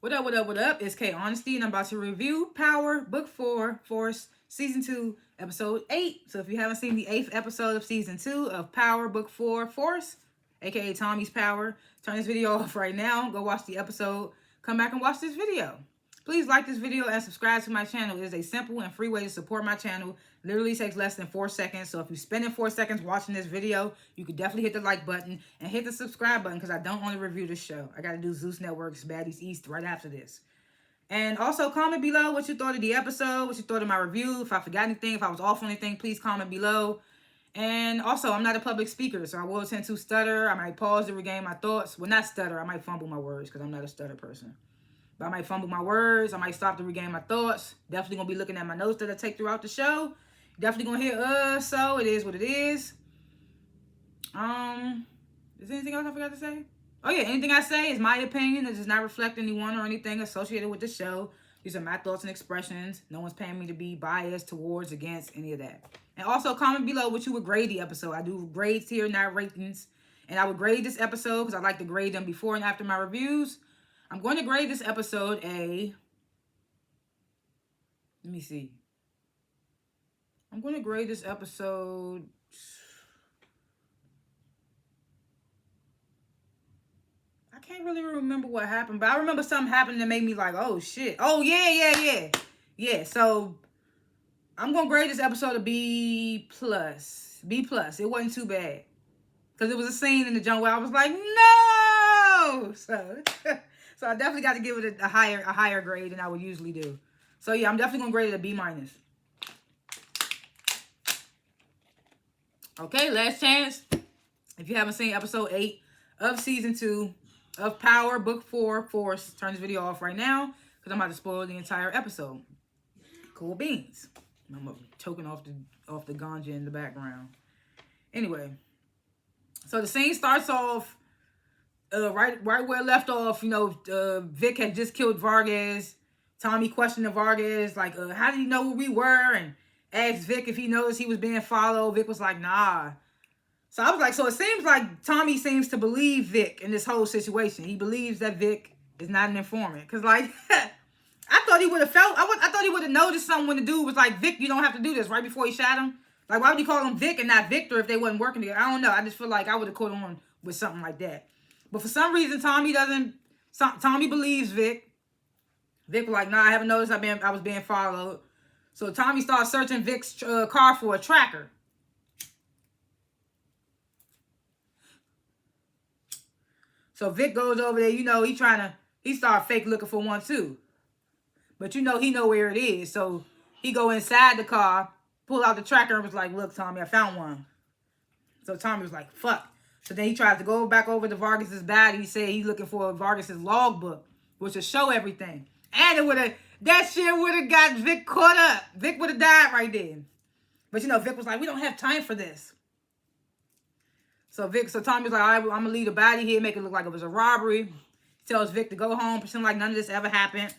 What up, what up, what up? It's K.Honesty, and I'm about to review Power, Book 4, Force, Season 2, Episode 8. So if you haven't seen the 8th episode of Season 2 of Power, Book 4, Force, aka Tommy's Power, turn this video off right now. Go watch the episode. Come back and watch this video. Please like this video and subscribe to my channel. It is a simple and free way to support my channel. Literally takes less than 4 seconds. So if you're spending 4 seconds watching this video, you could definitely hit the like button and hit the subscribe button because I don't only review this show. I got to do Zeus Network's Baddies East right after this. And also comment below what you thought of the episode, what you thought of my review. If I forgot anything, if I was off on anything, please comment below. And also, I'm not a public speaker, so I will tend to stutter. I might pause to regain my thoughts. Well, not stutter. I might fumble my words because I'm not a stutter person. But I might fumble my words. I might stop to regain my thoughts. Definitely going to be looking at my notes that I take throughout the show. Definitely going to hear, so it is what it is. Is there anything else I forgot to say? Oh, yeah. Anything I say is my opinion. It does not reflect anyone or anything associated with the show. These are my thoughts and expressions. No one's paying me to be biased towards, against, any of that. And also comment below what you would grade the episode. I do grades here, not ratings. And I would grade this episode because I like to grade them before and after my reviews. I'm going to grade this episode a... Let me see. I'm going to grade this episode... I can't really remember what happened, but I remember something happened that made me like, oh, shit. Oh, yeah. Yeah, so I'm going to grade this episode a B+. B+. It wasn't too bad. Because it was a scene in the jungle where I was like, no! So I definitely got to give it a higher grade than I would usually do. So yeah, I'm definitely going to grade it a B-. Okay, last chance. If you haven't seen episode 8 of season 2 of Power, Book 4, Force, turn this video off right now because I'm about to spoil the entire episode. Cool beans. I'm choking off the ganja in the background. Anyway, so the scene starts off right where it left off. You know, Vic had just killed Vargas. Tommy questioned Vargas, like, how did he know where we were? And asked Vic if he noticed he was being followed. Vic was like, nah. So I was like, so it seems like Tommy seems to believe Vic in this whole situation. He believes that Vic is not an informant. Because, like, I thought he would have I thought he would have noticed something when the dude was like, Vic, you don't have to do this, right before he shot him. Like, why would he call him Vic and not Victor if they wasn't working together? I don't know. I just feel like I would have caught on with something like that. But for some reason, Tommy believes Vic. Vic was like, nah, I haven't noticed I was being followed. So Tommy starts searching Vic's car for a tracker. So Vic goes over there, you know, he started fake looking for one too. But you know, he know where it is. So he go inside the car, pull out the tracker and was like, look, Tommy, I found one. So Tommy was like, fuck. So then he tries to go back over to Vargas's body. He said he's looking for Vargas's logbook, which will show everything. And that shit would have got Vic caught up. Vic would have died right then. But you know, Vic was like, we don't have time for this. So Tommy's like, all right, I'm going to leave the body here, make it look like it was a robbery. He tells Vic to go home, pretend like none of this ever happened.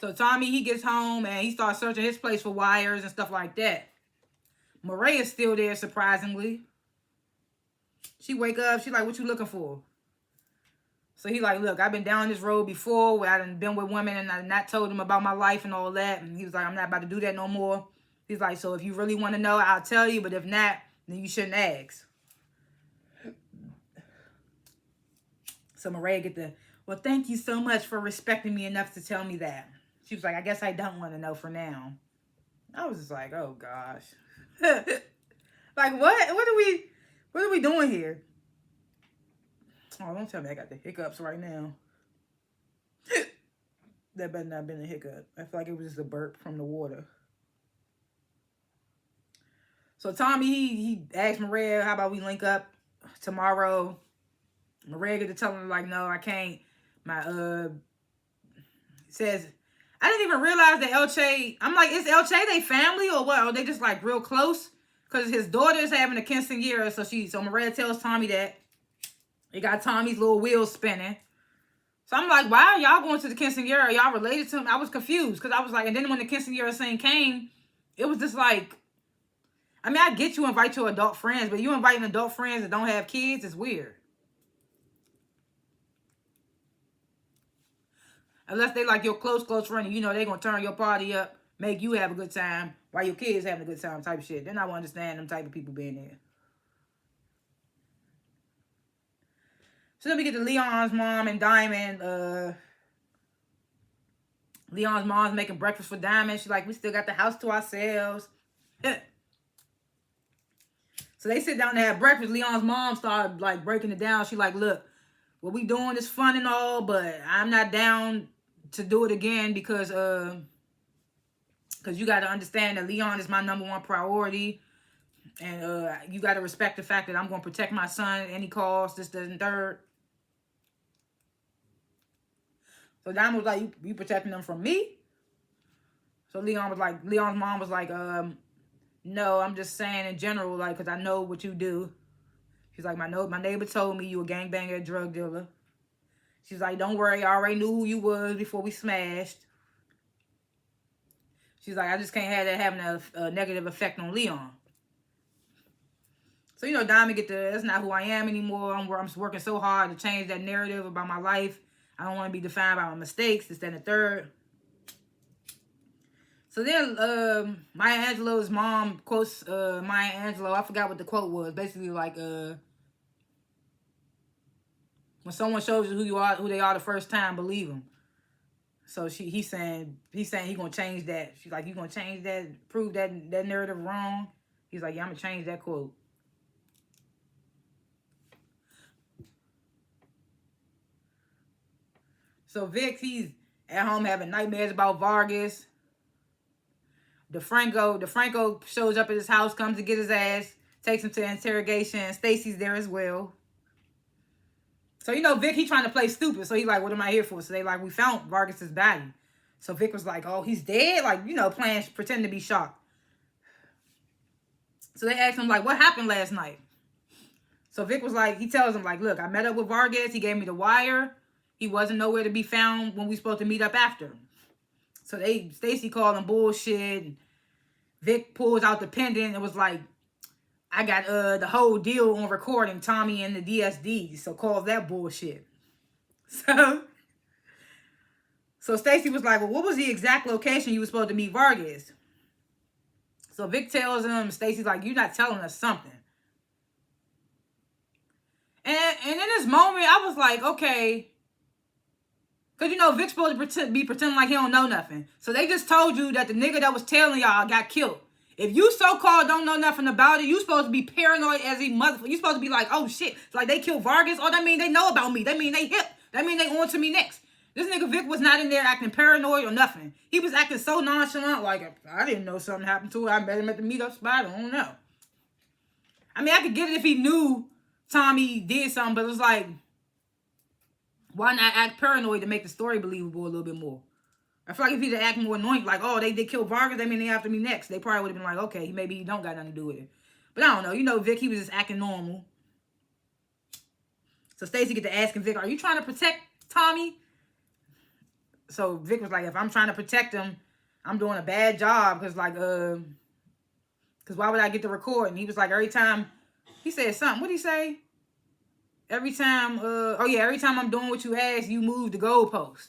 So Tommy, he gets home and he starts searching his place for wires and stuff like that. Maria's still there, surprisingly. She wake up, she like, what you looking for? So he like, look, I've been down this road before where I done been with women and I not told them about my life and all that. And he was like, I'm not about to do that no more. He's like, so if you really want to know, I'll tell you. But if not, then you shouldn't ask. So Maria well, thank you so much for respecting me enough to tell me that. She was like, I guess I don't want to know for now. I was just like, oh gosh. Like, what are we doing here? Oh, don't tell me I got the hiccups right now. That better not have been a hiccup. I feel like it was just a burp from the water. So Tommy, he asked Maria, how about we link up tomorrow? Maria get to tell him, like, no, I can't. Says, I didn't even realize that Elche, I'm like, is Elche they family or what? Are they just like real close? Because his daughter is having a quinceañera. So Maria tells Tommy that. It got Tommy's little wheels spinning. So I'm like, why are y'all going to the quinceañera? Are y'all related to him? I was confused because I was like, and then when the quinceañera scene came, it was just like, I mean, I get you invite your adult friends, but you inviting adult friends that don't have kids is weird. Unless they like your close friend, and you know they gonna turn your party up, make you have a good time while your kids having a good time type shit. Then I won't understand them type of people being there. So then we get to Leon's mom and Diamond. Leon's mom's making breakfast for Diamond. She's like, we still got the house to ourselves. So they sit down to have breakfast. Leon's mom started like breaking it down. She like, look, what we doing is fun and all, but I'm not down to do it again because you got to understand that Leon is my #1 priority. And you got to respect the fact that I'm going to protect my son at any cost, this, that, and third. So Diamond was like, you protecting them from me? So Leon's mom was like, no, I'm just saying in general, like, because I know what you do. She's like, my neighbor told me you a gangbanger, drug dealer. She's like, don't worry, I already knew who you was before we smashed. She's like, I just can't have that having a negative effect on Leon. So, you know, Diamond that's not who I am anymore. I'm working so hard to change that narrative about my life. I don't want to be defined by my mistakes, this, that, and the third. So then Maya Angelou's mom quotes Maya Angelou. I forgot what the quote was. Basically like when someone shows you who they are the first time, believe them. So he's saying he gonna change that. She's like, you gonna change that, prove that narrative wrong? He's like, yeah, I'm gonna change that quote. So Vic, he's at home having nightmares about Vargas. DeFranco shows up at his house, comes to get his ass, takes him to interrogation. Stacy's there as well. So, you know, Vic, he trying to play stupid. So he like, what am I here for? So they like, we found Vargas's body. So Vic was like, oh, he's dead? Like, you know, pretending to be shocked. So they asked him, like, what happened last night? So Vic was like, he tells him, like, look, I met up with Vargas. He gave me the wire. He wasn't nowhere to be found when we supposed to meet up after. So Stacy called him bullshit. Vic pulls out the pendant and was like, I got the whole deal on recording, Tommy and the DSD. So call that bullshit. So Stacy was like, well, what was the exact location you were supposed to meet Vargas? So Vic tells him, Stacy's like, you're not telling us something. And in this moment, I was like, okay. Because, you know, Vic's supposed to be pretending like he don't know nothing. So they just told you that the nigga that was telling y'all got killed. If you so-called don't know nothing about it, you supposed to be paranoid as a motherfucker. You supposed to be like, oh, shit. It's like they killed Vargas. Oh, that mean they know about me. That mean they hip. That mean they on to me next. This nigga Vic was not in there acting paranoid or nothing. He was acting so nonchalant, like, I didn't know something happened to her. I met him at the meetup spot. I don't know. I mean, I could get it if he knew Tommy did something, but it was like, why not act paranoid to make the story believable a little bit more? I feel like if he'd act more annoying, like, oh, they kill Vargas, they mean they after me next. They probably would have been like, okay, maybe he don't got nothing to do with it. But I don't know. You know, Vic, he was just acting normal. So Stacy get to asking Vic, are you trying to protect Tommy? So Vic was like, if I'm trying to protect him, I'm doing a bad job. Because, like, because why would I get the record? And he was like, every time, he said something. What'd he say? Every time, every time I'm doing what you ask, you move the goalpost.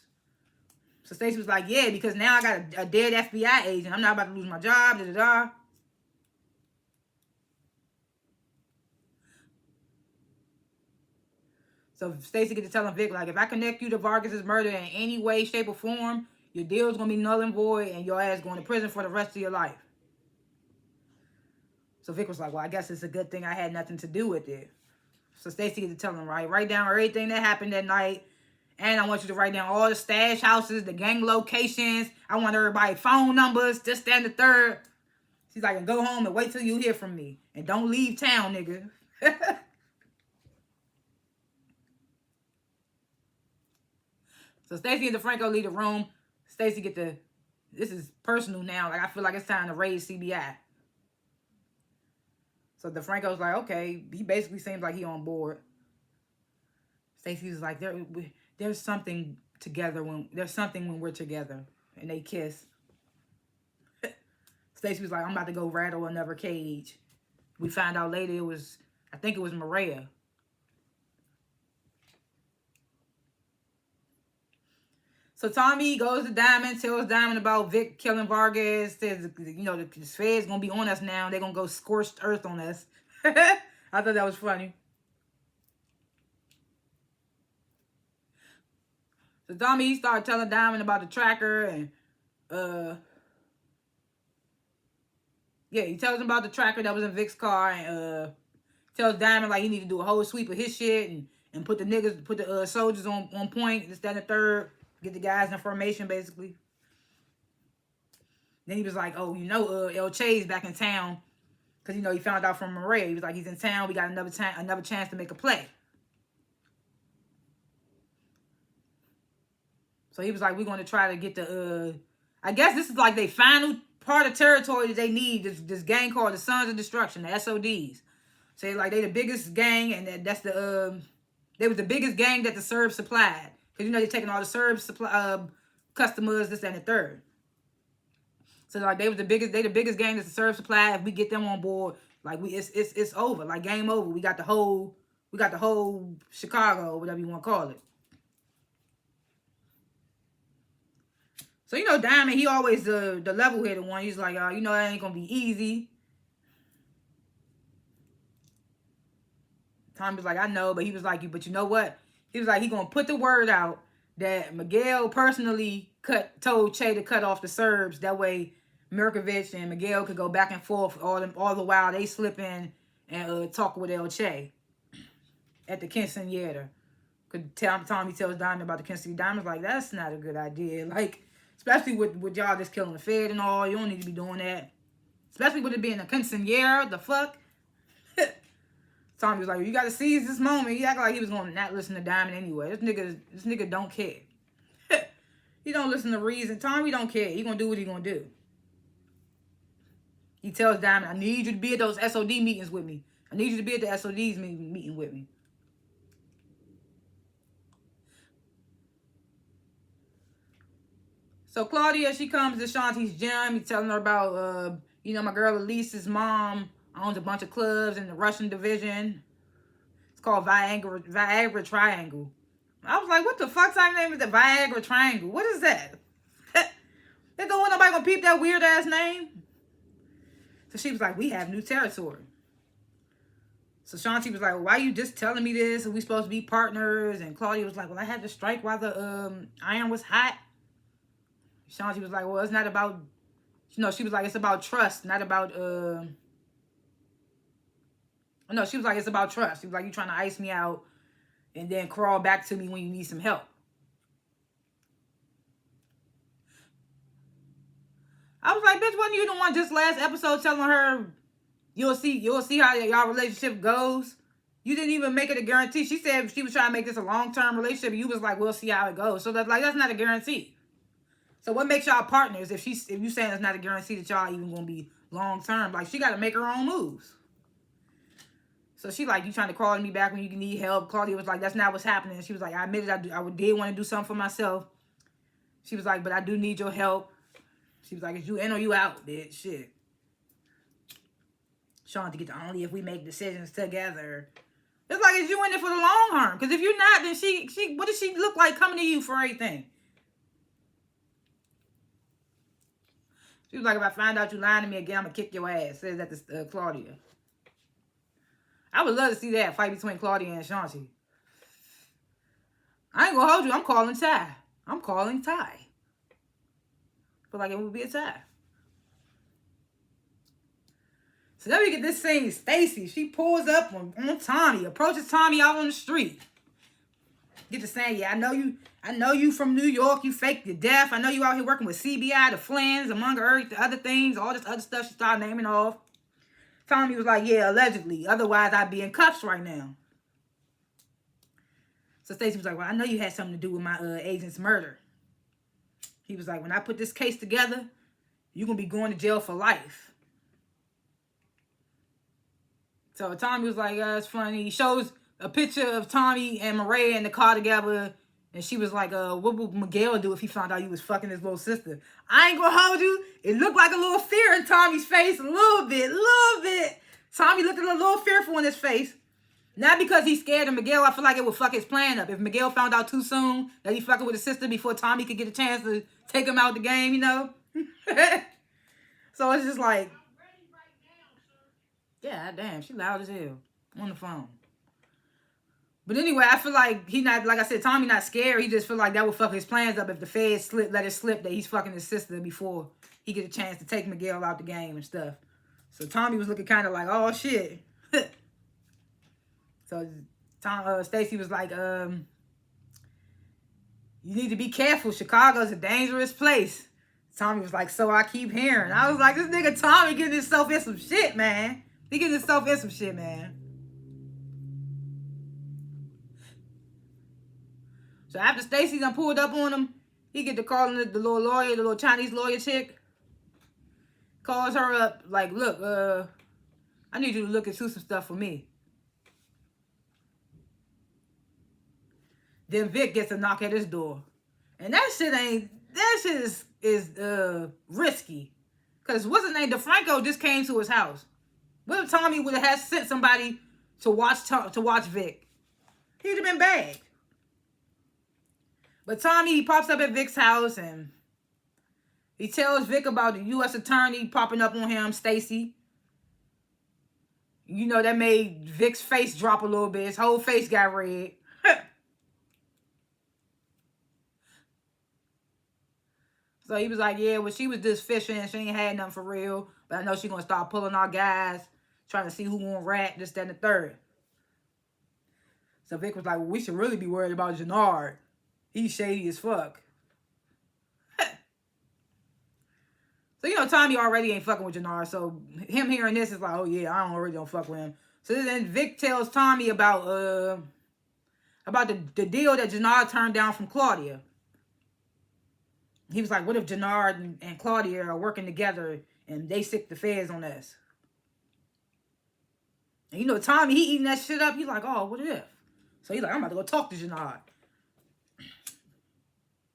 So Stacey was like, yeah, because now I got a dead FBI agent. I'm not about to lose my job, da-da-da. So Stacey gets to telling Vic, like, if I connect you to Vargas's murder in any way, shape, or form, your deal's going to be null and void, and your ass going to prison for the rest of your life. So Vic was like, well, I guess it's a good thing I had nothing to do with it. So Stacey gets to tell him, right, write down everything that happened that night. And I want you to write down all the stash houses, the gang locations. I want everybody's phone numbers, this, that, and the third. She's like, and go home and wait till you hear from me. And don't leave town, nigga. So Stacey and DeFranco leave the room. Stacey get the, this is personal now. Like, I feel like it's time to raise CBI. So DeFranco's like, okay. He basically seems like he on board. Stacey's like, there's something together when we're together. And they kiss. Stacey was like, I'm about to go rattle another cage. We found out later it was, I think it was Maria. So Tommy goes to Diamond, tells Diamond about Vic killing Vargas. Says, you know, the feds gonna be on us now. They're gonna go scorched earth on us. I thought that was funny. So Tommy started telling Diamond about the tracker and yeah, he tells him about the tracker that was in Vic's car and tells Diamond like he need to do a whole sweep of his shit and put the soldiers on point, this, that, and the third, get the guys information basically. Then he was like, oh, you know, El Che's back in town because, you know, he found out from Maria. He was like, he's in town. We got another chance to make a play. So he was like, we're going to try to get the, I guess this is like their final part of territory that they need. This gang called the Sons of Destruction, the SODs. So like they the biggest gang, and that's the, they was the biggest gang that the Serbs supplied. Because, you know, they're taking all the Serbs customers, this, that, and the third. So like they the biggest gang that the Serbs supplied. If we get them on board, like it's over, like game over. We got the whole Chicago, whatever you want to call it. So, you know, Diamond, he always the level-headed one. He's like, you know, that ain't gonna be easy. Tommy was like, I know, but he was like, but you know what? He was like, he gonna put the word out that Miguel personally told Che to cut off the Serbs. That way, Mirkovic and Miguel could go back and forth all the while they slip in and talk with El Che at the quinceañera. Tommy tells Diamond about the quinceañera. Diamond's like, that's not a good idea. Like, especially with y'all just killing the Fed and all. You don't need to be doing that. Especially with it being a quinceañera. The fuck? Tommy was like, you gotta seize this moment. He acted like he was gonna not listen to Diamond anyway. This nigga don't care. He don't listen to reason. Tommy don't care. He gonna do what he gonna do. He tells Diamond, I need you to be at those SOD meetings with me. I need you to be at the SOD's meeting with me. So Claudia, she comes to Shanti's gym. He's telling her about, you know, my girl Elise's mom owns a bunch of clubs in the Russian division. It's called Viagra Triangle. I was like, what the fuck's our name is the Viagra Triangle? What is that? They don't want nobody gonna peep that weird ass name. So she was like, we have new territory. So Shanti was like, well, why are you just telling me this? Are we supposed to be partners? And Claudia was like, well, I had to strike while the iron was hot. Shanti was like, well, it's not about, you know, she was like, it's about trust, not about, no, she was like, it's about trust. She was like, you trying to ice me out and then crawl back to me when you need some help. I was like, bitch, wasn't you the one just last episode telling her you'll see how y'all relationship goes? You didn't even make it a guarantee. She said she was trying to make this a long-term relationship. You was like, we'll see how it goes. So that's not a guarantee. So what makes y'all partners if you saying it's not a guarantee that y'all even gonna be long-term? Like, she got to make her own moves. So she like, you trying to call me back when you need help? Claudia was like, that's not what's did. She was like, I admitted I did want to do something for myself. She was like, but I do need your help. She was like, is you in or you out, bitch? Shit. Shanti get the only if we make decisions together. It's like, is you in it for the long term? Because if you're not, then she what does she look like coming to you for everything? She was like, if I find out you lying to me again, I'm going to kick your ass. Says that to Claudia. I would love to see that fight between Claudia and Shanti. I ain't going to hold you. I'm calling Ty. I'm calling Ty. Feel like it would be a tie. So then we get this scene. Stacy, she pulls up on Tommy, approaches Tommy out on the street. Get to saying, yeah, I know you from New York. You faked your death. I know you out here working with CBI, the Flins, among the other things, all this other stuff she started naming off. Tommy was like, yeah, allegedly. Otherwise, I'd be in cuffs right now. So Stacy was like, well, I know you had something to do with my agent's murder. He was like, when I put this case together, you're going to be going to jail for life. So Tommy was like, it's funny. He shows a picture of Tommy and Maria in the car together. And she was like, what would Miguel do if he found out you was fucking his little sister? I ain't going to hold you. It looked like a little fear in Tommy's face. A little bit. Tommy looked a little fearful in his face. Not because he's scared of Miguel. I feel like it would fuck his plan up. If Miguel found out too soon that he fucking with his sister before Tommy could get a chance to take him out the game, you know? So it's just like, yeah, damn, she loud as hell on the phone. But anyway, I feel like he not, like I said, Tommy not scared. He just feel like that would fuck his plans up if the feds let it slip that he's fucking his sister before he get a chance to take Miguel out the game and stuff. So Tommy was looking kind of like, oh shit. So Stacy was like, you need to be careful. Chicago's a dangerous place. Tommy was like, so I keep hearing. I was like, this nigga Tommy getting himself in some shit, man. He getting himself in some shit, man. So after Stacy done pulled up on him, he get to calling the little lawyer, the little Chinese lawyer chick. Calls her up, like, look, I need you to look into some stuff for me. Then Vic gets a knock at his door. And that shit is risky. Because what's his name? DeFranco just came to his house. What if Tommy would have sent somebody to watch Vic? He'd have been bagged. But Tommy, he pops up at Vic's house and he tells Vic about the U.S. attorney popping up on him, Stacy. You know, that made Vic's face drop a little bit. His whole face got red. So he was like, yeah, well, she was just fishing. She ain't had nothing for real. But I know she going to start pulling our guys, trying to see who won't rat, this, that, and the third. So Vic was like, well, we should really be worried about Jannard. He's shady as fuck. So, you know, Tommy already ain't fucking with Jannard. So him hearing this is like, oh, yeah, I already don't fuck with him. So then Vic tells Tommy about the deal that Jannard turned down from Claudia. He was like, what if Jannard and Claudia are working together and they sick the feds on us? And you know, Tommy, he eating that shit up. He's like, oh, what if? So he's like, I'm about to go talk to Jannard.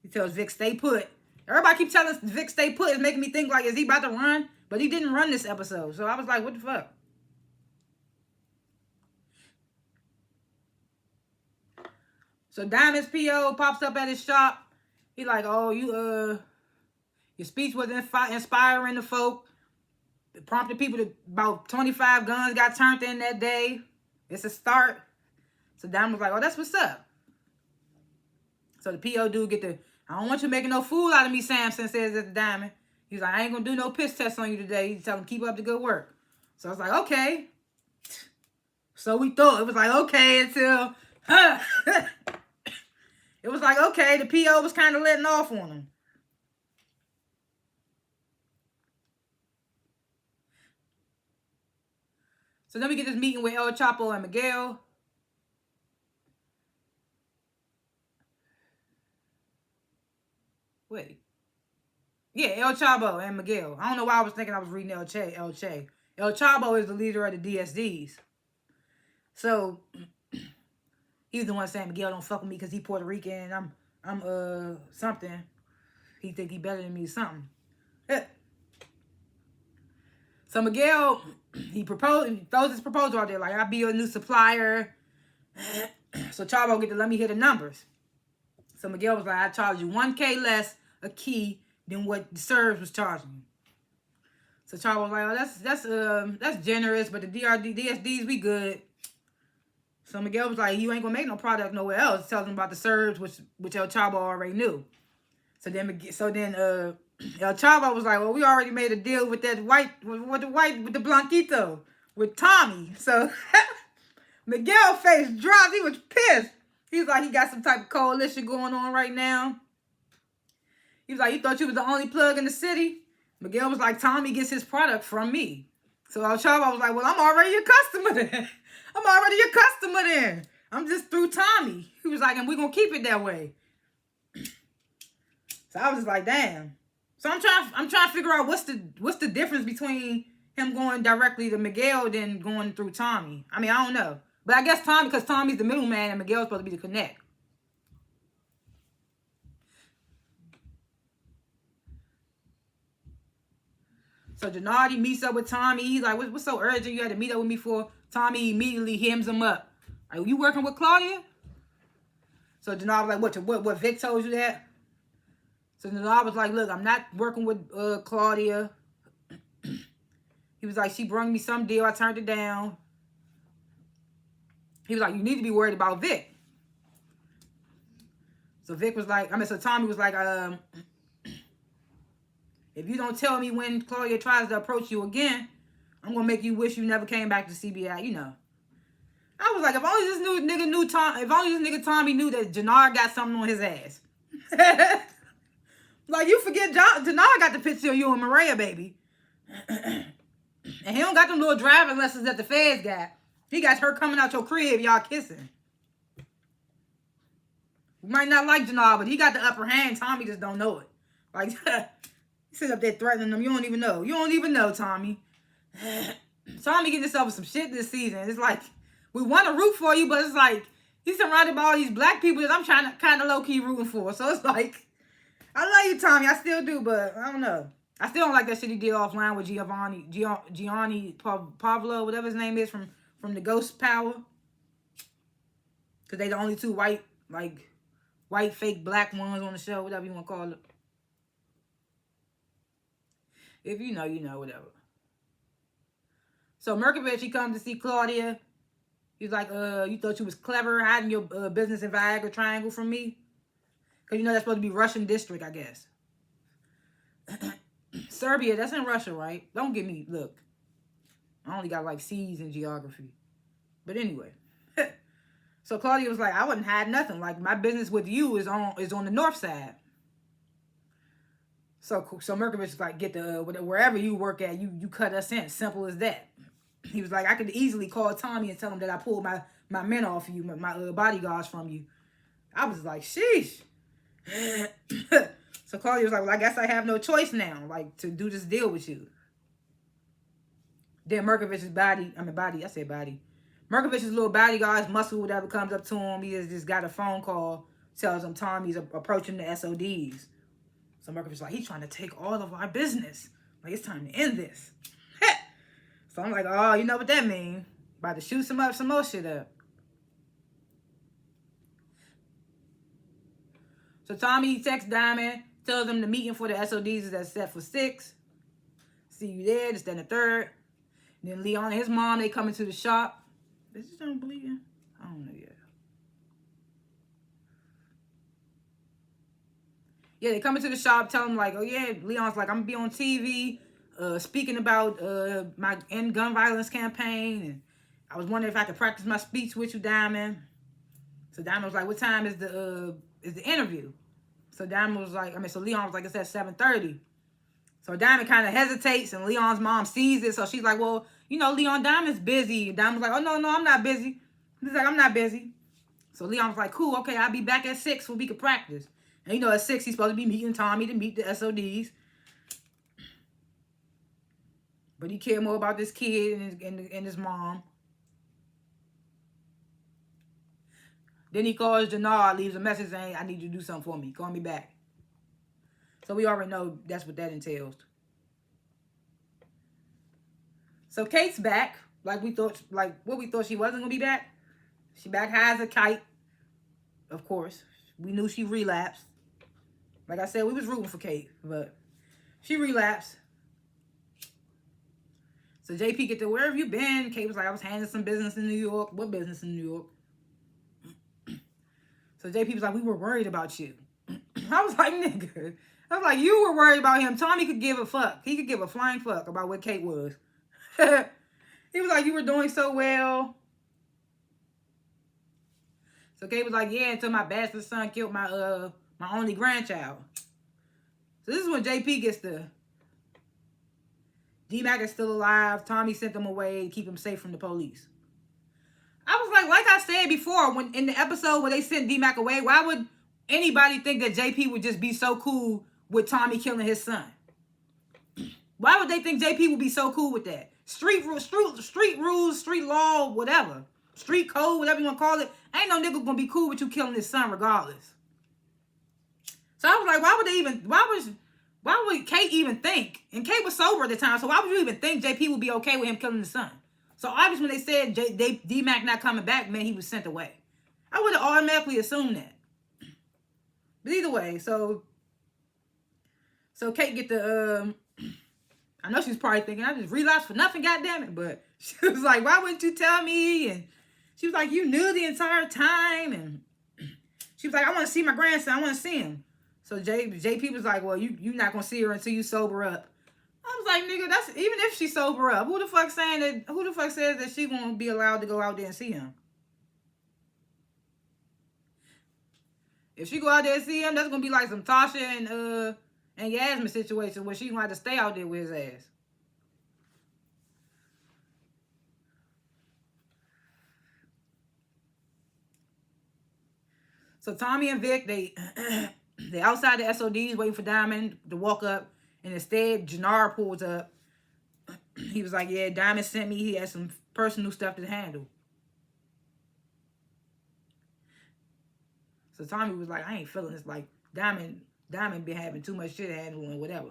He tells Vic, stay put. Everybody keeps telling Vic, stay put. It's making me think, like, is he about to run? But he didn't run this episode. So I was like, what the fuck? So Diamond's PO pops up at his shop. He like, oh, your speech was inspiring the folk. It prompted people to, about 25 guns got turned in that day. It's a start. So Diamond was like, oh, that's what's up. So the PO dude get the, I don't want you making no fool out of me, Samson says at the Diamond. He's like, I ain't gonna do no piss test on you today. He's telling him, keep up the good work. So I was like, okay. So we thought, it was like, okay, until, it was like, okay, the PO was kind of letting off on him. So then we get this meeting with El Chapo and Miguel. Wait. Yeah, El Chapo and Miguel. I don't know why I was thinking I was reading El Che. El Chapo is the leader of the DSDs. So he's the one saying, Miguel don't fuck with me because he Puerto Rican and I'm something. He think he better than me something. So Miguel, he throws his proposal out there like, I'll be your new supplier. So Chavo get to let me hear the numbers. So Miguel was like, I charge you $1K less a key than what the Serbs was charging. So Chavo was like, oh, that's generous, but the DSDs, we good. So Miguel was like, you ain't gonna make no product nowhere else. Tells him about the Serbs, which El Chavo already knew. So then El Chavo was like, well, we already made a deal with that with the Blanquito, with Tommy. So Miguel's face dropped. He was pissed. He was like, he got some type of coalition going on right now. He was like, you thought you was the only plug in the city? Miguel was like, Tommy gets his product from me. So El Chavo was like, well, I'm already your customer then. I'm already your customer then. I'm just through Tommy. He was like, and we're going to keep it that way. So I was just like, damn. So I'm trying to figure out what's the difference between him going directly to Miguel than going through Tommy. I mean, I don't know. But I guess Tommy, because Tommy's the middleman and Miguel's supposed to be the connect. So Gennady meets up with Tommy. He's like, what's so urgent? You had to meet up with me for? Tommy immediately hems him up. Like, you working with Claudia? So Gennady was like, what Vic told you that? So Gennady was like, look, I'm not working with Claudia. He was like, she brung me some deal. I turned it down. He was like, you need to be worried about Vic. So Vic was like, so Tommy was like, if you don't tell me when Claudia tries to approach you again, I'm going to make you wish you never came back to CBI, you know. I was like, if only this nigga Tommy knew that Jannard got something on his ass. Like, you forget Jannard got the picture of you and Maria, baby. And he don't got them little driving lessons that the feds got. He got her coming out your crib, y'all kissing. You might not like Jannard, but he got the upper hand. Tommy just don't know it. Like, he sit up there threatening them. You don't even know. You don't even know, Tommy. Tommy getting himself with some shit this season. It's like, we want to root for you, but it's like, he's surrounded by all these black people that I'm trying to kind of low-key rooting for. So it's like, I love you, Tommy. I still do, but I don't know. I still don't like that shit he did offline with Gianni Pavlo, whatever his name is, from the Ghost Power. Because they the only two white fake black ones on the show, whatever you want to call it. If you know, you know, whatever. So Merkovich, he comes to see Claudia. He's like, you thought you was clever hiding your business in Viagra Triangle from me? Because you know that's supposed to be Russian district, I guess. Serbia, that's in Russia, right? Don't get me, look. I only got like C's in geography. But anyway. So Claudia was like, I wouldn't hide nothing. Like, my business with you is on the north side. So Merkovich is like, get the wherever you work at, you cut us in. Simple as that. He was like, I could easily call Tommy and tell him that I pulled my men off you, my bodyguards from you. I was like, sheesh. So Claudia was like, well, I guess I have no choice now, like, to do this deal with you. Then Merkovich's body. Merkovich's little bodyguard's muscle, whatever, comes up to him. He has just got a phone call, tells him Tommy's approaching the SODs. So Merkovich's like, he's trying to take all of our business. Like, it's time to end this. So I'm like, oh, you know what that means. About to shoot some more shit up. So Tommy texts Diamond, tells him the meeting for the SODs is set for 6. See you there, this, then the third. And then Leon and his mom, they come into the shop. Is this don't bleeding? I don't know yet. Yeah, they come into the shop, tell him like, oh yeah, Leon's like, I'm gonna be on TV, speaking about my end gun violence campaign, and I was wondering if I could practice my speech with you, Diamond. So Diamond was like, what time is the interview? So Diamond was like, so Leon was like, it's at 7:30. So Diamond kind of hesitates, and Leon's mom sees it, so she's like, well, you know, Leon, Diamond's busy. And Diamond's like, oh, no, I'm not busy. He's like, I'm not busy. So Leon's like, cool, okay, I'll be back at 6 so we can practice. And, you know, at 6, he's supposed to be meeting Tommy to meet the SODs. But he cared more about this kid and his mom. Then he calls Jannard, leaves a message saying, I need you to do something for me. Call me back. So we already know that's what that entails. So Kate's back, like what we thought she wasn't gonna be back. She back high as a kite. Of course, we knew she relapsed. Like I said, we was rooting for Kate, but she relapsed. So JP get to, where have you been? Kate was like, I was handling some business in New York. What business in New York? So JP was like, we were worried about you. I was like, nigga. I was like, you were worried about him. Tommy could give a fuck. He could give a flying fuck about what Kate was. He was like, you were doing so well. So Kate was like, yeah, until my bastard son killed my only grandchild. So this is when JP gets the D-Mac is still alive. Tommy sent them away to keep him safe from the police. I was like I said before, when in the episode where they sent D-Mac away, why would anybody think that JP would just be so cool with Tommy killing his son? Why would they think JP would be so cool with that? Street rules, street law, whatever. Street code, whatever you want to call it. Ain't no nigga gonna be cool with you killing his son regardless. So I was like, why Why would Kate even think? And Kate was sober at the time, so why would you even think JP would be okay with him killing the son? So obviously when they said D-Mac not coming back, man, he was sent away. I would have automatically assumed that. But either way, so Kate get the, I know she's probably thinking, I just relapsed for nothing, goddammit. But she was like, why wouldn't you tell me? And she was like, you knew the entire time. And she was like, I want to see my grandson. I want to see him. So JP was like, well, you not going to see her until you sober up. I was like, nigga, that's, even if she sober up, who the fuck says that she won't be allowed to go out there and see him? If she go out there and see him, that's going to be like some Tasha and Yasmin situation where she going to have to stay out there with his ass. So Tommy and Vic, they outside the SODs waiting for Diamond to walk up. And instead, Jannard pulls up. He was like, yeah, Diamond sent me. He had some personal stuff to handle. So Tommy was like, I ain't feeling this. Like, Diamond been having too much shit to handle and whatever.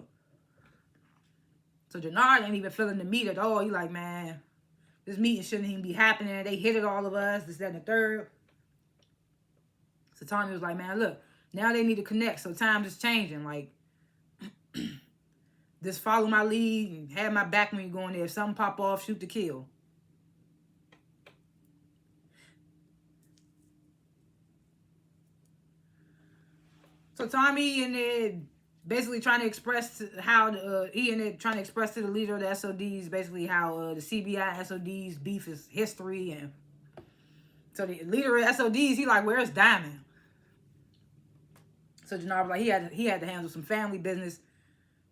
So Jannard ain't even feeling the meat at all. He like, man, this meeting shouldn't even be happening. They hit it, all of us, this, that, and the third. So Tommy was like, man, look, now they need to connect. So times is changing. Like, just follow my lead and have my back when you go in there. If something pop off, shoot to kill. So Tommy and there basically trying to express how trying to express to the leader of the SODs basically how the CBI SODs beef is history. And so the leader of SODs, he like, where's Diamond? So Jannard was like, he had to handle some family business.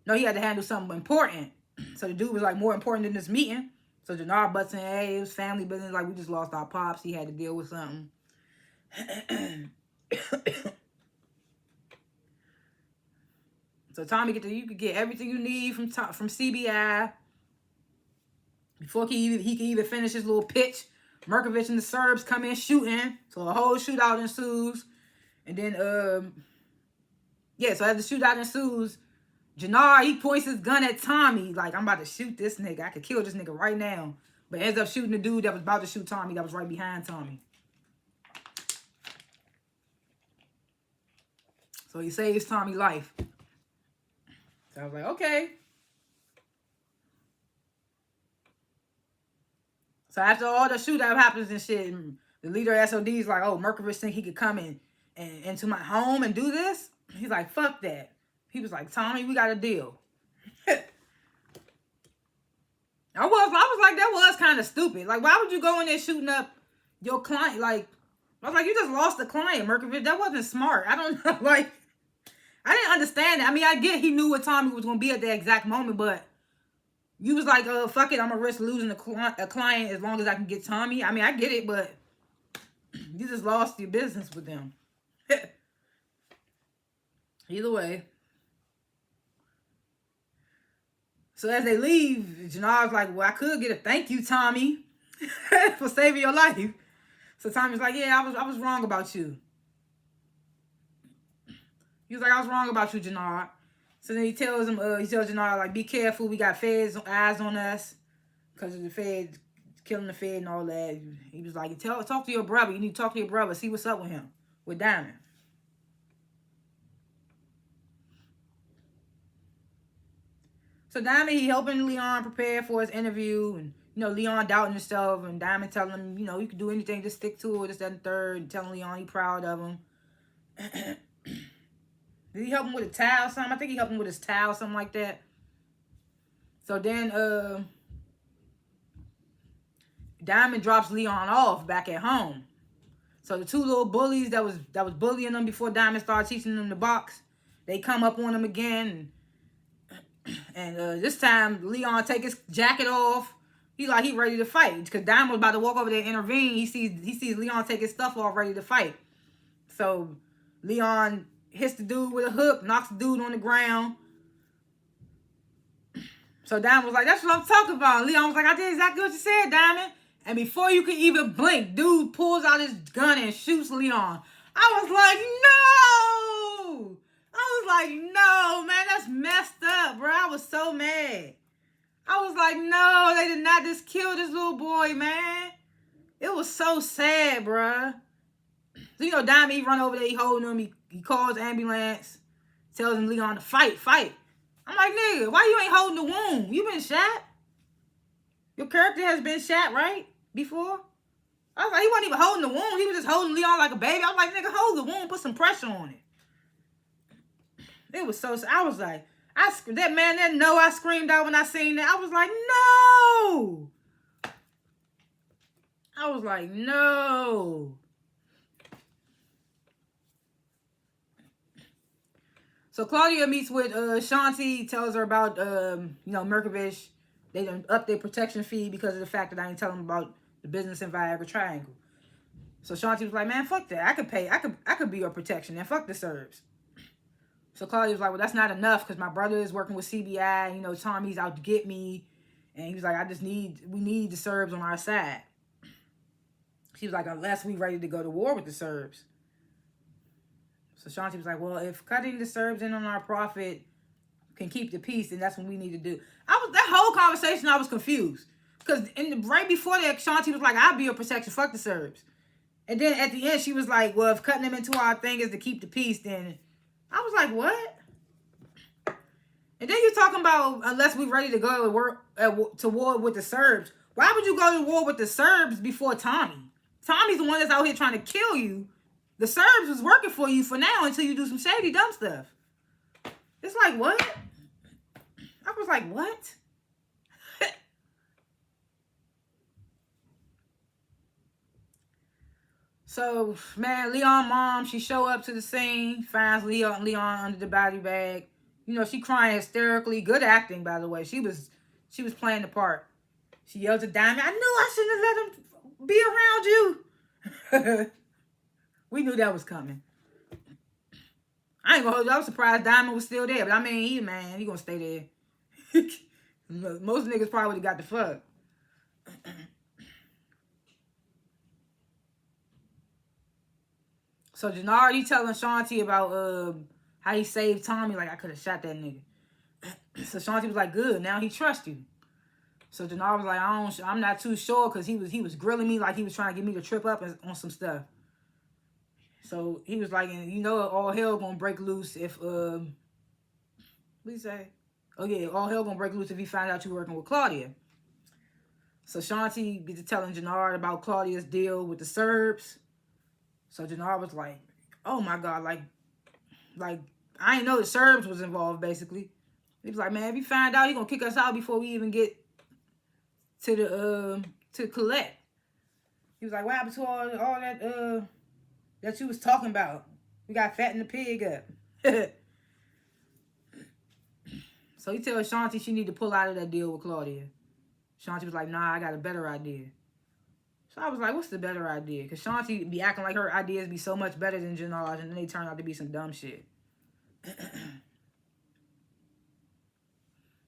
No, he had to handle something important. So the dude was like, more important than this meeting. So Jannard butts in, hey, it was family business. Like, we just lost our pops. He had to deal with something. So Tommy you could get everything you need from CBI before he can even finish his little pitch. Merkovich and the Serbs come in shooting, so a whole shootout ensues, and then so as the shootout ensues, Jannard, he points his gun at Tommy like, I'm about to shoot this nigga. I could kill this nigga right now, but ends up shooting the dude that was about to shoot Tommy, that was right behind Tommy. So he saves Tommy's life. So I was like, okay. So after all the shootout happens and shit, and the leader of SOD's like, oh, Merkovich think he could come into my home and do this? He's like, fuck that. He was like, Tommy, we got a deal. I was like, that was kind of stupid. Like, why would you go in there shooting up your client? Like, I was like, you just lost the client, Merkovich. That wasn't smart. I don't know. Like, I didn't understand it. I mean, I get he knew what Tommy was going to be at that exact moment, but you was like, fuck it, I'm going to risk losing a client as long as I can get Tommy. I mean, I get it, but you just lost your business with them. Either way. So as they leave, Jannard's like, well, I could get a thank you, Tommy, for saving your life. So Tommy's like, yeah, I was wrong about you. He was like, I was wrong about you, Jannard. So then he tells Jannard, like, be careful. We got feds eyes on us because of the feds killing the fed and all that. He was like, talk to your brother. You need to talk to your brother. See what's up with him, with Diamond. So Diamond, he helping Leon prepare for his interview. And, Leon doubting himself. And Diamond telling him, you can do anything. Just stick to it. This, that, and third. And telling Leon he proud of him. Did he help him with a towel or something? I think he helped him with his towel, something like that. So then Diamond drops Leon off back at home. So the two little bullies that was bullying them before Diamond started teaching them the box, they come up on him again. And this time Leon take his jacket off. He ready to fight. Because Diamond was about to walk over there and intervene. He sees Leon take his stuff off, ready to fight. So Leon hits the dude with a hook, knocks the dude on the ground. So Diamond was like, that's what I'm talking about. Leon was like, I did exactly what you said, Diamond. And before you could even blink, dude pulls out his gun and shoots Leon. I was like, no! I was like, no, man, that's messed up, bro. I was so mad. I was like, no, they did not just kill this little boy, man. It was so sad, bruh. So, you know, Diamond, he run over there, he holding him, he calls the ambulance, tells him Leon to fight. I'm like, nigga, why you ain't holding the wound? You been shot? Your character has been shot, right? Before? I was like, he wasn't even holding the wound. He was just holding Leon like a baby. I was like, nigga, hold the wound, put some pressure on it. It was so, I was like, that man didn't know I screamed out when I seen that. I was like, no. I was like, no. So Claudia meets with Shanti, tells her about, you know, Merkovich. They done up their protection fee because of the fact that I ain't telling them about the business in Viagra Triangle. So Shanti was like, man, fuck that. I could pay. I could be your protection and fuck the Serbs. So Claudia was like, well, that's not enough because my brother is working with CBI. You know, Tommy's out to get me. And he was like, we need the Serbs on our side. She was like, unless we ready to go to war with the Serbs. So Shanti was like, well, if cutting the Serbs in on our profit can keep the peace, then that's what we need to do. That whole conversation, I was confused. Because right before that, Shanti was like, I'll be your protection, fuck the Serbs. And then at the end, she was like, well, if cutting them into our thing is to keep the peace, then I was like, what? And then you're talking about unless we're ready to go to war with the Serbs. Why would you go to war with the Serbs before Tommy? Tommy's the one that's out here trying to kill you. The Serbs was working for you for now until you do some shady, dumb stuff. It's like, what? I was like, what? So, man, Leon mom, she show up to the scene, finds Leon under the body bag. You know, she crying hysterically. Good acting, by the way. She was playing the part. She yells at Diamond, I knew I shouldn't have let him be around you. We knew that was coming. I ain't gonna hold you. I was surprised Diamond was still there. But I mean, he gonna stay there. Most niggas probably would've got the fuck. So Jannard, he telling Shanti about how he saved Tommy. Like, I could have shot that nigga. So Shanti was like, good. Now he trusts you. So Jannard was like, I'm not too sure because he was grilling me like he was trying to get me to trip up on some stuff. So he was like, and you know, all hell gonna break loose if what do you say? Oh yeah, all hell gonna break loose if he find out you working with Claudia. So Shanti gets to telling Jannard about Claudia's deal with the Serbs. So Jannard was like, oh my God, like I ain't know the Serbs was involved, basically. He was like, man, if he find out, he gonna kick us out before we even get to the to collect. He was like, what happened to all that that you was talking about? We got fatten the pig up. So he tells Shanti she need to pull out of that deal with Claudia. Shanti was like, nah, I got a better idea. So I was like, what's the better idea? Because Shanti be acting like her ideas be so much better than Jannard's, and then they turn out to be some dumb shit.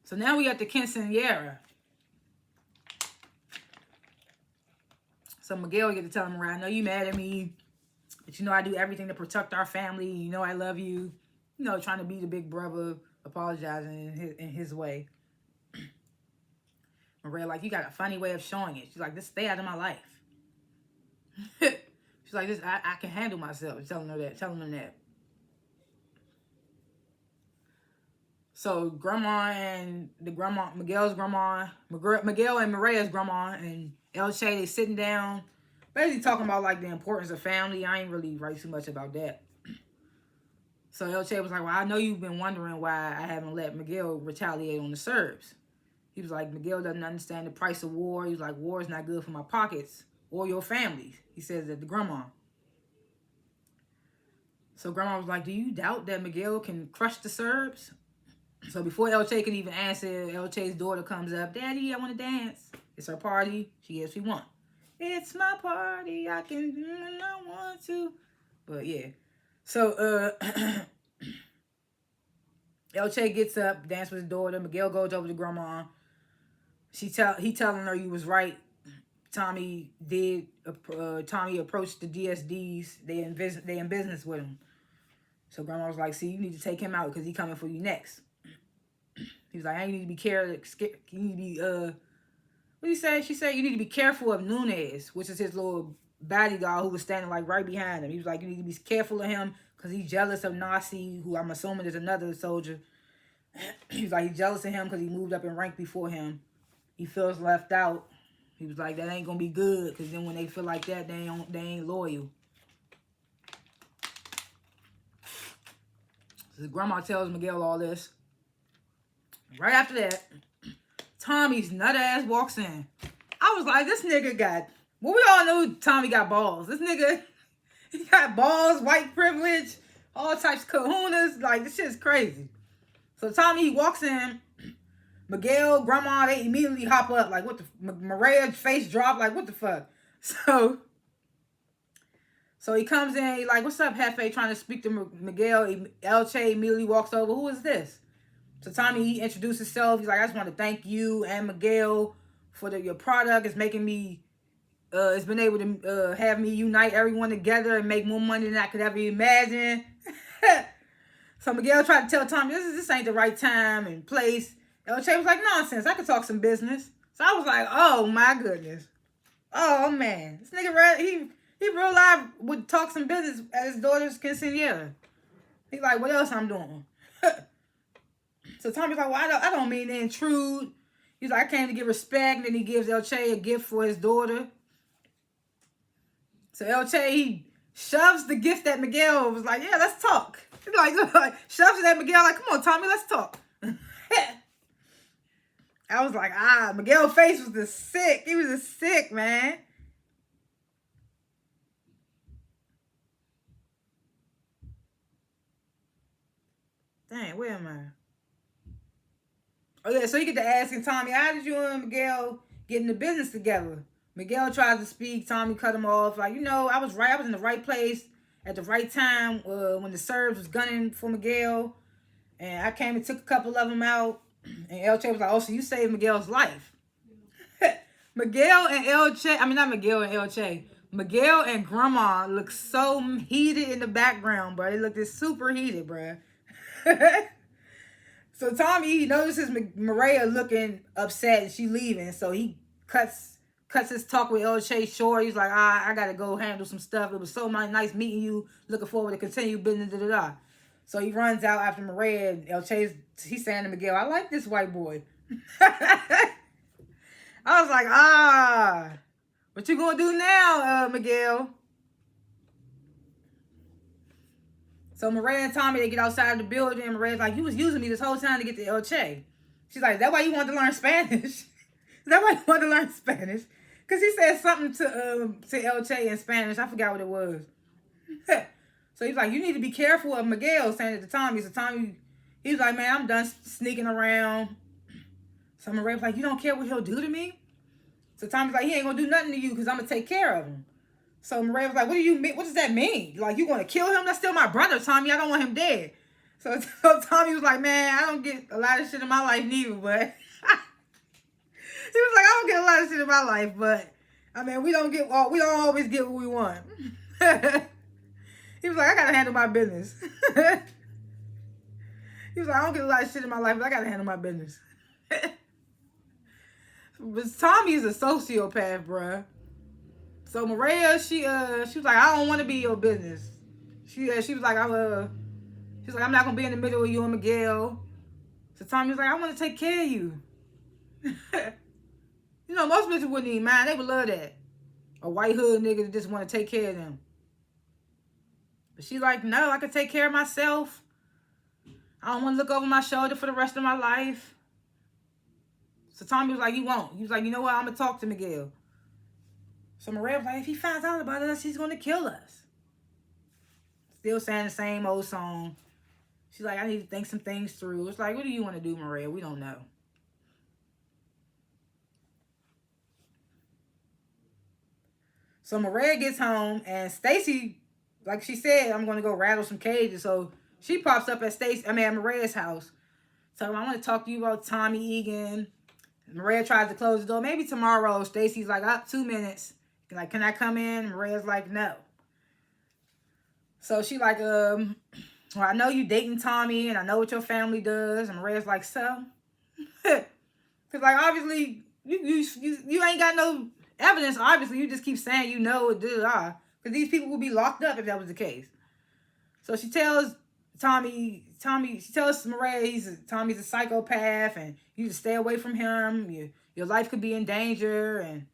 So now we at the quinceañera. So Miguel get to tell him, right, I know you mad at me, but you know I do everything to protect our family. You know I love you. You know, trying to be the big brother, apologizing in his way. Maria, like, you got a funny way of showing it. She's like, just stay out of my life. She's like, I can handle myself. Telling him that. So Miguel's grandma, Miguel and Maria's grandma, and El Che, they sitting down, basically talking about like the importance of family. I ain't really write too much about that. So El Che was like, well, I know you've been wondering why I haven't let Miguel retaliate on the Serbs. He was like, Miguel doesn't understand the price of war. He was like, war is not good for my pockets or your families. He says that to grandma. So grandma was like, do you doubt that Miguel can crush the Serbs? So before El Che can even answer, El Che's daughter comes up. Daddy, I want to dance. It's her party. She gets what she wants. It's my party. I can do when I want to. But yeah. So El Che gets up, dance with his daughter. Miguel goes over to grandma. He telling her you was right. Tommy approached the DSDs. They in business with him. So grandma was like, see, you need to take him out because he coming for you next. He was like, I need to be careful. You need to be, what did he say? She said, you need to be careful of Nunez, which is his little bodyguard who was standing like right behind him. He was like, you need to be careful of him because he's jealous of Nasi, who I'm assuming is another soldier. He was like, he's jealous of him because he moved up in rank before him. He feels left out. He was like, that ain't going to be good because then when they feel like that, they ain't loyal. So grandma tells Miguel all this. Right after that, Tommy's nut ass walks in. I was like, this nigga got... Well, we all know Tommy got balls. This nigga, he got balls, white privilege, all types of kahunas. Like, this shit's crazy. So Tommy, he walks in. Miguel, grandma, they immediately hop up. Like, what the... Maria's face dropped. Like, what the fuck? So he comes in. He like, what's up, Hefe? Trying to speak to Miguel. Elche immediately walks over. Who is this? So Tommy, he introduced himself. He's like, I just want to thank you and Miguel for your product. It's making me, it's been able to have me unite everyone together and make more money than I could ever imagine. So Miguel tried to tell Tommy, this ain't the right time and place. Elche was like, nonsense. I could talk some business. So I was like, oh my goodness. Oh man. This nigga, he real life would talk some business at his daughter's quinceañera. He's like, what else I'm doing? So Tommy's like, well, I don't mean to intrude. He's like, I came to give respect. And then he gives Elche a gift for his daughter. So Elche, he shoves the gift at Miguel. Was like, yeah, let's talk. He's like shoves it at Miguel. Like, come on, Tommy, let's talk. I was like, Miguel's face was just sick. He was just sick, man. Dang, where am I? Oh, yeah, so you get to asking Tommy, how did you and Miguel get in the business together? Miguel tries to speak. Tommy cut him off. Like, I was right. I was in the right place at the right time when the Serbs was gunning for Miguel. And I came and took a couple of them out. And Elche was like, oh, so you saved Miguel's life. Miguel and Elche, I mean, not Miguel and Elche. Miguel and Grandma look so heated in the background, bro. They look this super heated, bro. So Tommy, he notices Maria looking upset and she leaving. So he cuts his talk with Elche short. He's like, I got to go handle some stuff. It was so nice meeting you. Looking forward to continue business, da-da-da. So he runs out after Maria and Elche's, he's saying to Miguel, I like this white boy. I was like, what you gonna do now, Miguel? So Maria and Tommy, they get outside the building. And Maria's like, you was using me this whole time to get to Elche. She's like, is that why you wanted to learn Spanish? Is that why you wanted to learn Spanish? Because he said something to Elche in Spanish. I forgot what it was. So he's like, you need to be careful of Miguel, saying it to Tommy. So Tommy, he was like, man, I'm done sneaking around. So Maria was like, you don't care what he'll do to me? So Tommy's like, he ain't going to do nothing to you because I'm going to take care of him. So Maria was like, what do you mean? What does that mean? Like, you going to kill him? That's still my brother, Tommy. I don't want him dead. So Tommy was like, man, I don't get a lot of shit in my life neither, but... He was like, I don't get a lot of shit in my life, but... I mean, we don't always get what we want. He was like, I got to handle my business. He was like, I don't get a lot of shit in my life, but I got to handle my business. But Tommy is a sociopath, bruh. So Maria, she was like, I don't want to be your business. She was like, I'm not gonna be in the middle of you and Miguel. So Tommy was like, I want to take care of you. You know, most bitches wouldn't even mind. They would love that. A white hood nigga that just want to take care of them. But she's like, no, I can take care of myself. I don't want to look over my shoulder for the rest of my life. So Tommy was like, you won't. He was like, you know what? I'm going to talk to Miguel. So Maria was like, if he finds out about us, he's going to kill us. Still saying the same old song. She's like, I need to think some things through. It's like, what do you want to do, Maria? We don't know. So Maria gets home, and Stacy, like she said, I'm going to go rattle some cages. So she pops up at Maria's house. So I want to talk to you about Tommy Egan. Maria tries to close the door. Maybe tomorrow. Stacy's like, up 2 minutes. Like, can I come in? Maria's like, no. So she like, well, I know you dating Tommy, and I know what your family does. And Maria's like, so? Because, like, obviously, you ain't got no evidence. Obviously, you just keep saying you know it, because these people would be locked up if that was the case. So she tells she tells Maria Tommy's a psychopath, and you just stay away from him. Your life could be in danger, and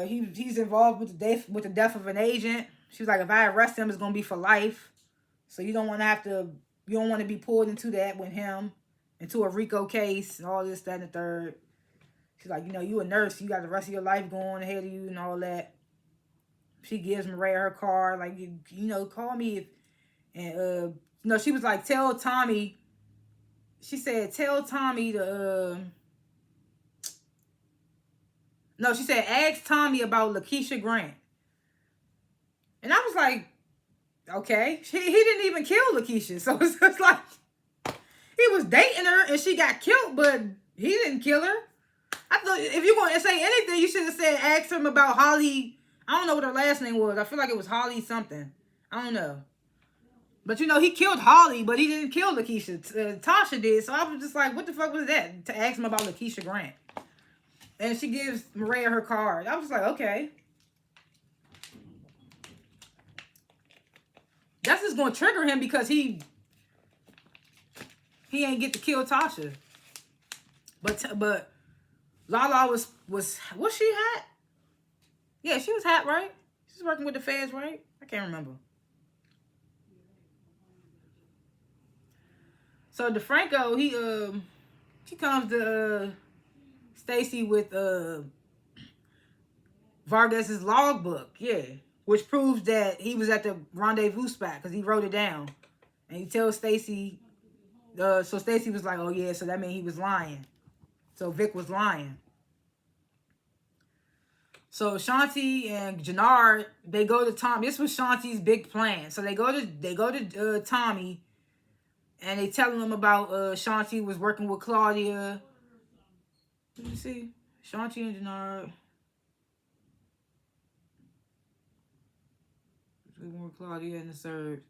he's involved with the death of an agent. She was like, if I arrest him, it's gonna be for life. So you don't want to be pulled into that with him, into a RICO case and all this, that, and the third. She's like, you a nurse, you got the rest of your life going ahead of you and all that. She gives Maria her card, like, call me if, and she was like, tell Tommy. She said, tell Tommy to no, she said, ask Tommy about Lakeisha Grant. And I was like, okay. He didn't even kill Lakeisha. So it's like, he was dating her and she got killed, but he didn't kill her. I thought if you're going to say anything, you should have said, ask him about Holly. I don't know what her last name was. I feel like it was Holly something. I don't know. But, he killed Holly, but he didn't kill Lakeisha. Tasha did. So I was just like, what the fuck was that? To ask him about Lakeisha Grant. And she gives Maria her card. I was like, okay. That's just going to trigger him because he ain't get to kill Tasha. But Lala was she hot? Yeah, she was hot, right? She was working with the feds, right? I can't remember. So DeFranco, he comes to Stacy with Vargas's logbook, yeah, which proves that he was at the rendezvous spot because he wrote it down, and he tells Stacy. So Stacy was like, "Oh yeah, so that means he was lying." So Vic was lying. So Shanti and Jannard, they go to Tommy. This was Shanti's big plan. So they go to Tommy, and they tell him about Shanti was working with Claudia. Let me see. Shanti and Jannard. Working with Claudia and the Serbs.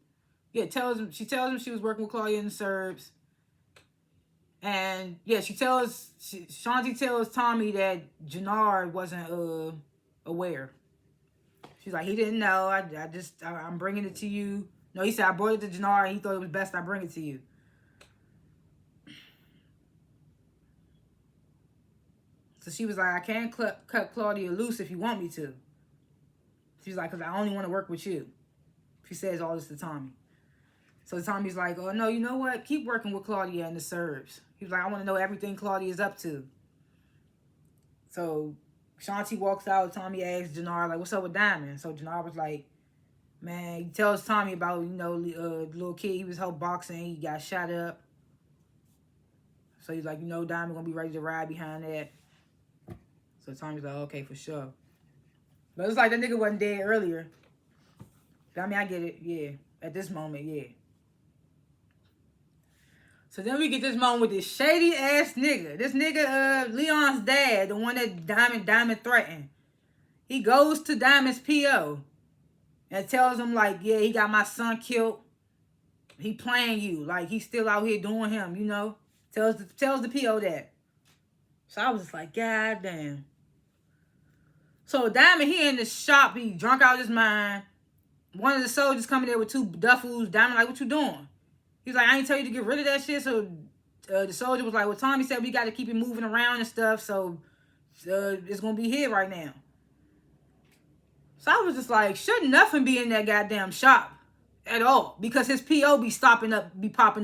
Yeah, she tells him she was working with Claudia and the Serbs. And yeah, Shanti tells Tommy that Jannard wasn't aware. She's like, he didn't know. I'm bringing it to you. No, he said I brought it to Jannard. He thought it was best I bring it to you. So she was like, I can't cut Claudia loose if you want me to. She's like, because I only want to work with you. She says all this to Tommy. So Tommy's like, oh, no, you know what? Keep working with Claudia and the Serbs. He was like, I want to know everything Claudia's up to. So Shanti walks out. Tommy asks Jannard, like, what's up with Diamond? So Jannard was like, man, he tells Tommy about, little kid. He was help boxing. He got shot up. So he's like, Diamond going to be ready to ride behind that. So Tommy's like, okay, for sure. But it's like that nigga wasn't dead earlier. I mean, I get it. Yeah. At this moment, yeah. So then we get this moment with this shady ass nigga. This nigga, Leon's dad, the one that Diamond threatened. He goes to Diamond's P.O. and tells him, like, yeah, he got my son killed. He playing you. Like, he's still out here doing him, Tells the P.O. that. So I was just like, God damn. So Diamond, he in the shop. He drunk out his mind. One of the soldiers coming there with two duffels. Diamond like, what you doing? He's like, I ain't tell you to get rid of that shit. So the soldier was like, well, Tommy said we got to keep it moving around and stuff. So it's going to be here right now. So I was just like, shouldn't nothing be in that goddamn shop at all. Because his P.O. be popping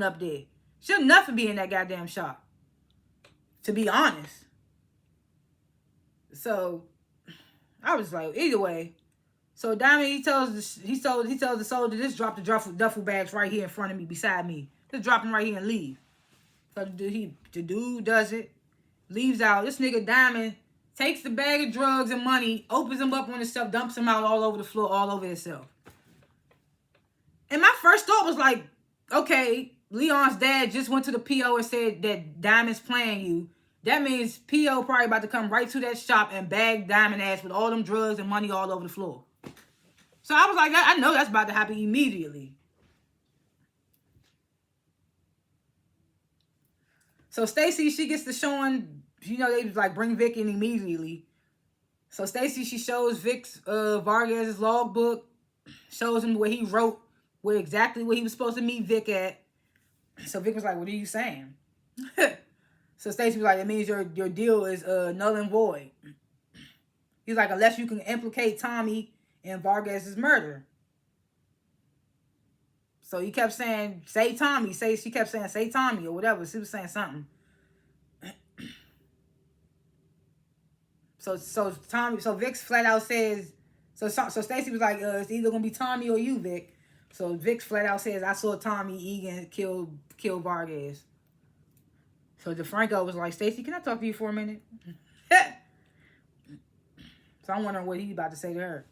up there. Shouldn't nothing be in that goddamn shop. To be honest. So I was like, either way. So Diamond, he tells the soldier, just drop the duffel bags right here in front of me, beside me. Just drop them right here and leave. So the dude does it, leaves out. This nigga Diamond takes the bag of drugs and money, opens them up on himself, dumps them out all over the floor, all over himself. And my first thought was like, okay, Leon's dad just went to the P.O. and said that Diamond's playing you. That means P.O. probably about to come right to that shop and bag Diamond ass with all them drugs and money all over the floor. So I was like, I know that's about to happen immediately. So Stacy, she gets to showing, they like bring Vic in immediately. So Stacy, she shows Vic's Vargas's logbook, shows him where he wrote where exactly where he was supposed to meet Vic at. So Vic was like, "What are you saying?" So Stacy was like, "It means your deal is null and void." He's like, "Unless you can implicate Tommy in Vargas's murder." So he kept saying, "Say Tommy." She kept saying, "Say Tommy" or whatever. She was saying something. So Vic flat out says, so Stacy was like, "It's either gonna be Tommy or you, Vic." So Vic flat out says, "I saw Tommy Egan kill Vargas." So DeFranco was like, "Stacy, can I talk to you for a minute?" So I'm wondering what he's about to say to her.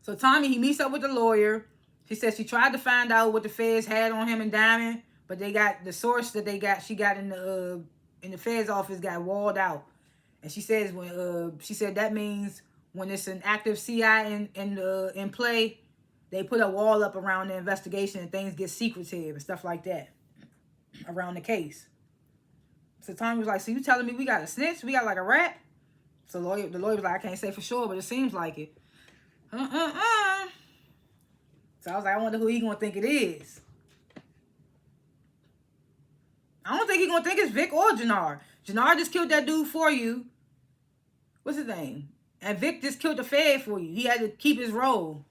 So Tommy, he meets up with the lawyer. She says she tried to find out what the feds had on him and Diamond, but they got the source that she got in the feds office got walled out. And she says that means when it's an active CI in play, they put a wall up around the investigation and things get secretive and stuff like that around the case. So Tommy was like, "So you telling me we got a snitch? We got like a rat?" So the lawyer was like, "I can't say for sure, but it seems like it." So I was like, I wonder who he gonna think it is. I don't think he gonna think it's Vic or Jannar. Jannar just killed that dude for you. What's his name? And Vic just killed the Fed for you. He had to keep his role.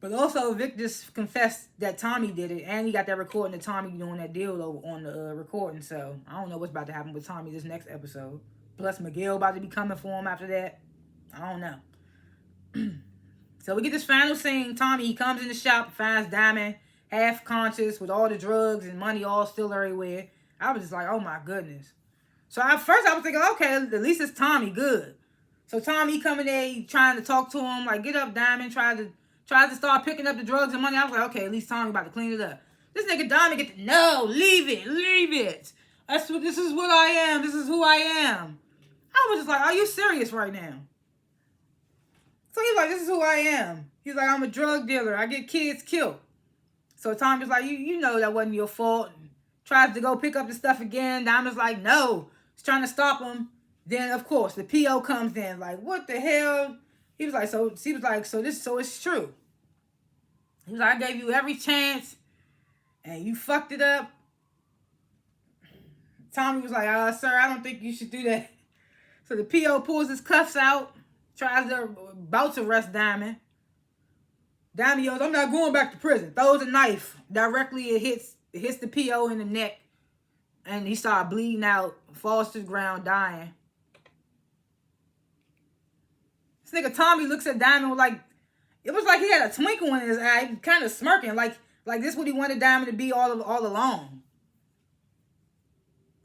But also, Vic just confessed that Tommy did it, and he got that recording of Tommy doing that deal on the recording. So I don't know what's about to happen with Tommy this next episode. Plus, Miguel about to be coming for him after that. I don't know. So we get this final scene. Tommy, he comes in the shop, finds Diamond half conscious with all the drugs and money all still everywhere. I was just like, oh my goodness. So at first I was thinking, okay, at least it's Tommy, good. So Tommy coming there, trying to talk to him, like, get up, Diamond, tries to start picking up the drugs and money. I was like, okay, at least Tommy about to clean it up. This nigga Diamond no, leave it. This is what I am. This is who I am. I was just like, are you serious right now? So he's like, this is who I am. He's like, I'm a drug dealer. I get kids killed. So Tommy's like, you know that wasn't your fault. And tries to go pick up the stuff again. Diamond's like, no. He's trying to stop him. Then, of course, the PO comes in. Like, what the hell? He was like, so it's true. He was like, I gave you every chance. And you fucked it up. Tommy was like, sir, I don't think you should do that. So the PO pulls his cuffs out. About to arrest Diamond. Diamond yells, I'm not going back to prison. Throws a knife. Directly it hits the PO in the neck. And he started bleeding out. Falls to the ground, dying. This nigga Tommy looks at Diamond like, it was like he had a twinkle in his eye. Kind of smirking. Like this is what he wanted Diamond to be all along.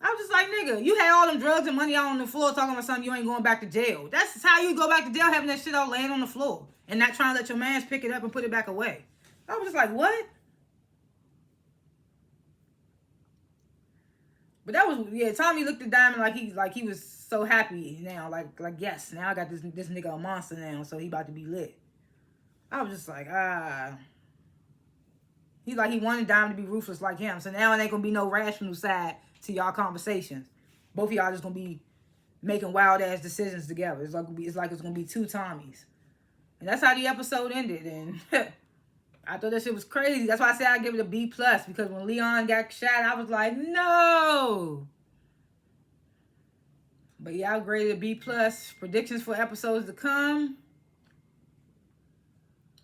I was just like, nigga, you had all them drugs and money out on the floor talking about something, you ain't going back to jail. That's how you go back to jail, having that shit all laying on the floor. And not trying to let your mans pick it up and put it back away. I was just like, what? But that was, Tommy looked at Diamond like he was so happy now. Like yes, now I got this nigga a monster now, so he about to be lit. I was just like, He's like, he wanted Diamond to be ruthless like him. So now it ain't gonna be no rational side to y'all conversations. Both of y'all just gonna be making wild ass decisions together. It's like it's gonna be two Tommies. And that's how the episode ended. And I thought that shit was crazy. That's why I said I give it a B+, because when Leon got shot, I was like, no. But yeah, I graded a B+. Predictions for episodes to come.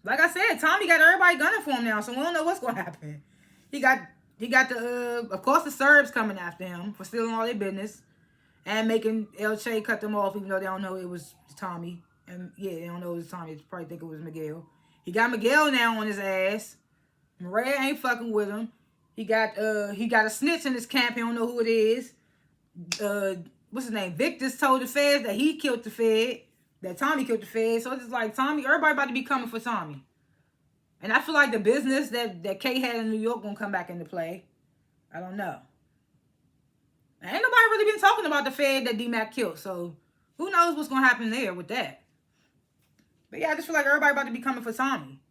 Like I said, Tommy got everybody gunning for him now, so we don't know what's gonna happen. He got the of course the Serbs coming after him for stealing all their business and making El Che cut them off, even though they don't know it was Tommy. And yeah, they don't know it was Tommy. They probably think it was Miguel. He got Miguel now on his ass. Maria ain't fucking with him. He got a snitch in his camp. He don't know who it is. What's his name? Vic just told the feds that he killed the Fed. That Tommy killed the Fed. So it's just like Tommy, everybody about to be coming for Tommy. And I feel like the business that Kay had in New York gonna come back into play. I don't know. Ain't nobody really been talking about the Fed that D-Mac killed. So who knows what's gonna happen there with that. But yeah, I just feel like everybody about to be coming for Tommy.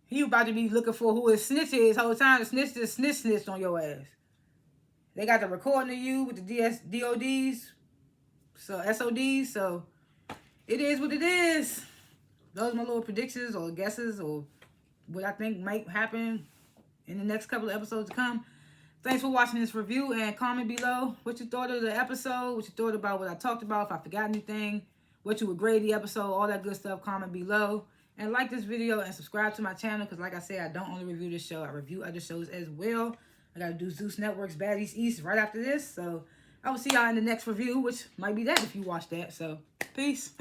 You about to be looking for who his snitch is whole time. The snitch just snitched on your ass. They got the recording of you with the DODs, so SODs. So it is what it is. Those are my little predictions or guesses or what I think might happen in the next couple of episodes to come. Thanks for watching this review, and comment below what you thought of the episode, what you thought about what I talked about, if I forgot anything, what you would grade the episode, all that good stuff. Comment below. And like this video and subscribe to my channel because, like I said, I don't only review this show. I review other shows as well. I got to do Zeus Network's Baddies East right after this. So I will see y'all in the next review, which might be that if you watch that. So peace.